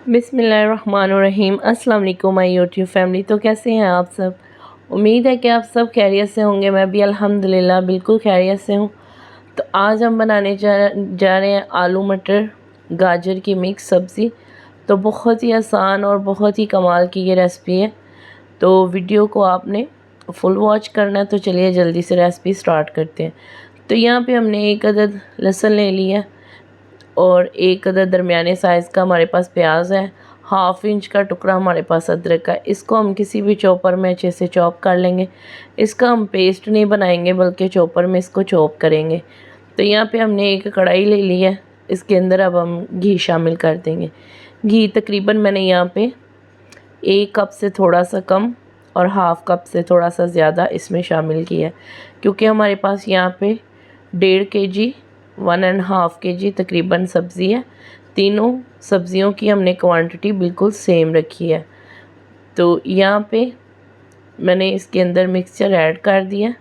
बिस्मिल्लाहिर्रहमानिर्रहीम। अस्सलाम वालेकुम माय यूट्यूब फैमिली। तो कैसे हैं आप सब? उम्मीद है कि आप सब खैरियत से होंगे। मैं भी अल्हम्दुलिल्लाह बिल्कुल खैरियत से हूँ। तो आज हम बनाने जा रहे हैं आलू मटर गाजर की मिक्स सब्ज़ी। तो बहुत ही आसान और बहुत ही कमाल की ये रेसिपी है। तो वीडियो को आपने फुल वॉच करना है। तो चलिए जल्दी से रेसिपी स्टार्ट करते हैं। तो यहाँ पे हमने एक अदद लहसुन ले लिया और एक अदद दरमियाने साइज़ का हमारे पास प्याज है। हाफ इंच का टुकड़ा हमारे पास अदरक का। इसको हम किसी भी चॉपर में अच्छे से चॉप कर लेंगे। इसका हम पेस्ट नहीं बनाएंगे बल्कि चॉपर में इसको चॉप करेंगे। तो यहाँ पे हमने एक कढ़ाई ले ली है। इसके अंदर अब हम घी शामिल कर देंगे। घी तकरीबन मैंने यहाँ पे 1 कप से थोड़ा सा कम और हाफ़ कप से थोड़ा सा ज़्यादा इसमें शामिल किया है, क्योंकि हमारे पास यहाँ पे 1.5 kg 1.5 kg तकरीबन सब्ज़ी है। तीनों सब्ज़ियों की हमने क्वांटिटी बिल्कुल सेम रखी है। तो यहाँ पे मैंने इसके अंदर मिक्सचर ऐड कर दिया।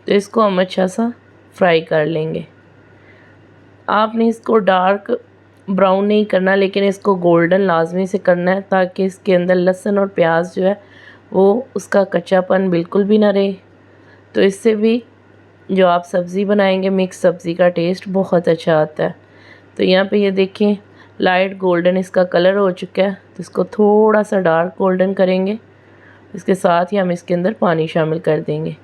तो इसको हम अच्छा सा फ्राई कर लेंगे। आपने इसको डार्क ब्राउन नहीं करना, लेकिन इसको गोल्डन लाजमी से करना है, ताकि इसके अंदर लहसुन और प्याज जो है वो उसका कच्चापन बिल्कुल भी ना रहे। तो इससे भी जो आप सब्ज़ी बनाएंगे मिक्स सब्ज़ी का टेस्ट बहुत अच्छा आता है। तो यहाँ पे ये देखें लाइट गोल्डन इसका कलर हो चुका है। तो इसको थोड़ा सा डार्क गोल्डन करेंगे। इसके साथ ही हम इसके अंदर पानी शामिल कर देंगे।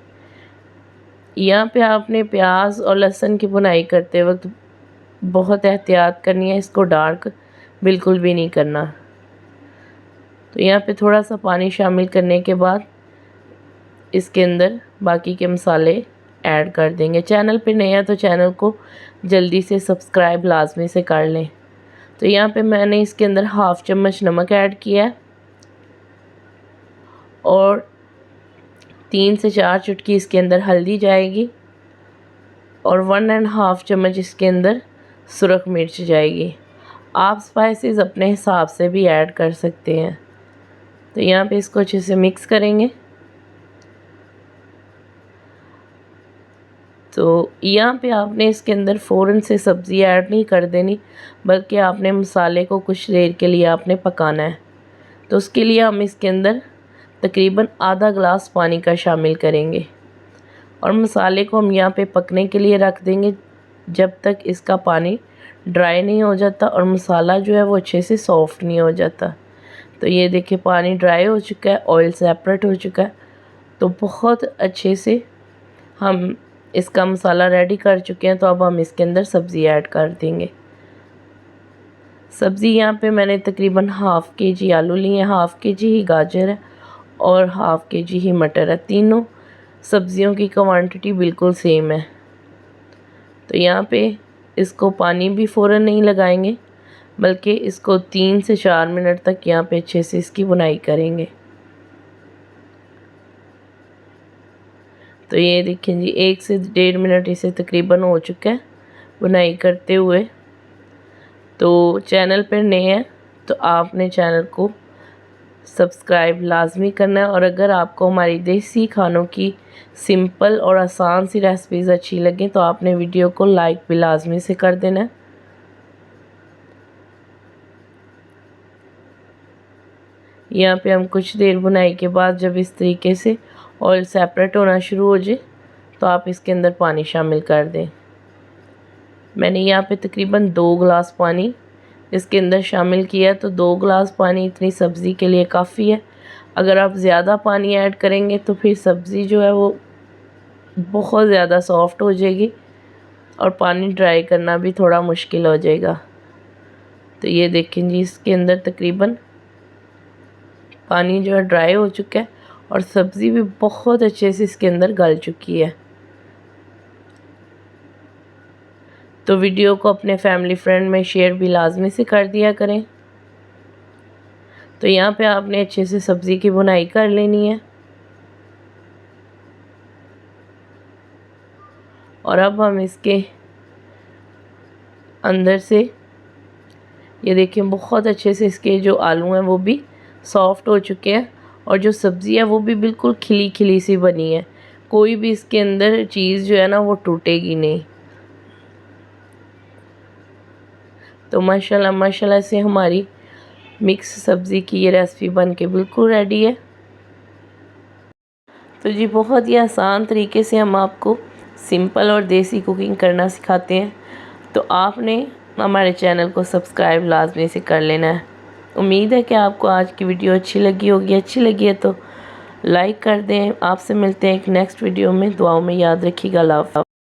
यहाँ पे आपने प्याज और लहसुन की बुनाई करते वक्त बहुत एहतियात करनी है। इसको डार्क बिल्कुल भी नहीं करना। तो यहाँ पे थोड़ा सा पानी शामिल करने के बाद इसके अंदर बाकी के मसाले ऐड कर देंगे। चैनल पे नए हैं तो चैनल को जल्दी से सब्सक्राइब लाजमी से कर लें। तो यहाँ पे मैंने इसके अंदर हाफ़ चम्मच नमक ऐड किया है और 3 से 4 चुटकी इसके अंदर हल्दी जाएगी और 1.5 चम्मच इसके अंदर सुरख मिर्च जाएगी। आप स्पाइसेस अपने हिसाब से भी ऐड कर सकते हैं। तो यहाँ पे इसको अच्छे से मिक्स करेंगे। तो यहाँ पे आपने इसके अंदर फ़ौरन से सब्ज़ी ऐड नहीं कर देनी, बल्कि आपने मसाले को कुछ देर के लिए आपने पकाना है। तो उसके लिए हम इसके अंदर तकरीबन आधा गिलास पानी का शामिल करेंगे और मसाले को हम यहाँ पे पकने के लिए रख देंगे जब तक इसका पानी ड्राई नहीं हो जाता और मसाला जो है वो अच्छे से सॉफ़्ट नहीं हो जाता। तो ये देखिए पानी ड्राई हो चुका है, ऑयल सेपरेट हो चुका है। तो बहुत अच्छे से हम इसका मसाला रेडी कर चुके हैं। तो अब हम इसके अंदर सब्ज़ी ऐड कर देंगे। सब्ज़ी यहाँ पे मैंने तकरीबन हाफ़ kg आलू लिए हैं, हाफ़ kg ही गाजर है और हाफ़ kg ही मटर है। तीनों सब्ज़ियों की क्वांटिटी बिल्कुल सेम है। तो यहाँ पे इसको पानी भी फ़ौरन नहीं लगाएंगे, बल्कि इसको 3 से 4 मिनट तक यहाँ पे अच्छे से इसकी बुनाई करेंगे। तो ये देखें जी 1 से 1.5 मिनट इसे तकरीबन हो चुका है बुनाई करते हुए। तो चैनल पर नए हैं तो आपने चैनल को सब्सक्राइब लाजमी करना है। और अगर आपको हमारी देसी खानों की सिंपल और आसान सी रेसिपीज़ अच्छी लगें तो आपने वीडियो को लाइक भी लाजमी से कर देना है। यहाँ पे हम कुछ देर बुनाई के बाद जब इस तरीके से ऑयल सेपरेट होना शुरू हो जाए तो आप इसके अंदर पानी शामिल कर दें। मैंने यहाँ पे तकरीबन 2 गिलास पानी इसके अंदर शामिल किया। तो 2 गिलास पानी इतनी सब्ज़ी के लिए काफ़ी है। अगर आप ज़्यादा पानी ऐड करेंगे तो फिर सब्ज़ी जो है वो बहुत ज़्यादा सॉफ़्ट हो जाएगी और पानी ड्राई करना भी थोड़ा मुश्किल हो जाएगा। तो ये देखें जी इसके अंदर तकरीबन पानी जो है ड्राई हो चुका है और सब्ज़ी भी बहुत अच्छे से इसके अंदर गल चुकी है। तो वीडियो को अपने फैमिली फ्रेंड में शेयर भी लाजमी से कर दिया करें। तो यहाँ पे आपने अच्छे से सब्ज़ी की बुनाई कर लेनी है। और अब हम इसके अंदर से ये देखिए बहुत अच्छे से इसके जो आलू हैं वो भी सॉफ़्ट हो चुके हैं और जो सब्ज़ी है वो भी बिल्कुल खिली खिली सी बनी है। कोई भी इसके अंदर चीज़ जो है ना वो टूटेगी नहीं। तो माशाल्लाह माशाल्लाह से हमारी मिक्स सब्ज़ी की ये रेसिपी बन के बिल्कुल रेडी है। तो जी बहुत ही आसान तरीके से हम आपको सिंपल और देसी कुकिंग करना सिखाते हैं, तो आपने हमारे चैनल को सब्सक्राइब लाजमी से कर लेना है। उम्मीद है कि आपको आज की वीडियो अच्छी लगी होगी। अच्छी लगी है तो लाइक कर दें। आपसे मिलते हैं एक नेक्स्ट वीडियो में। दुआओं में याद रखिएगा। अल्लाह हाफ़िज़।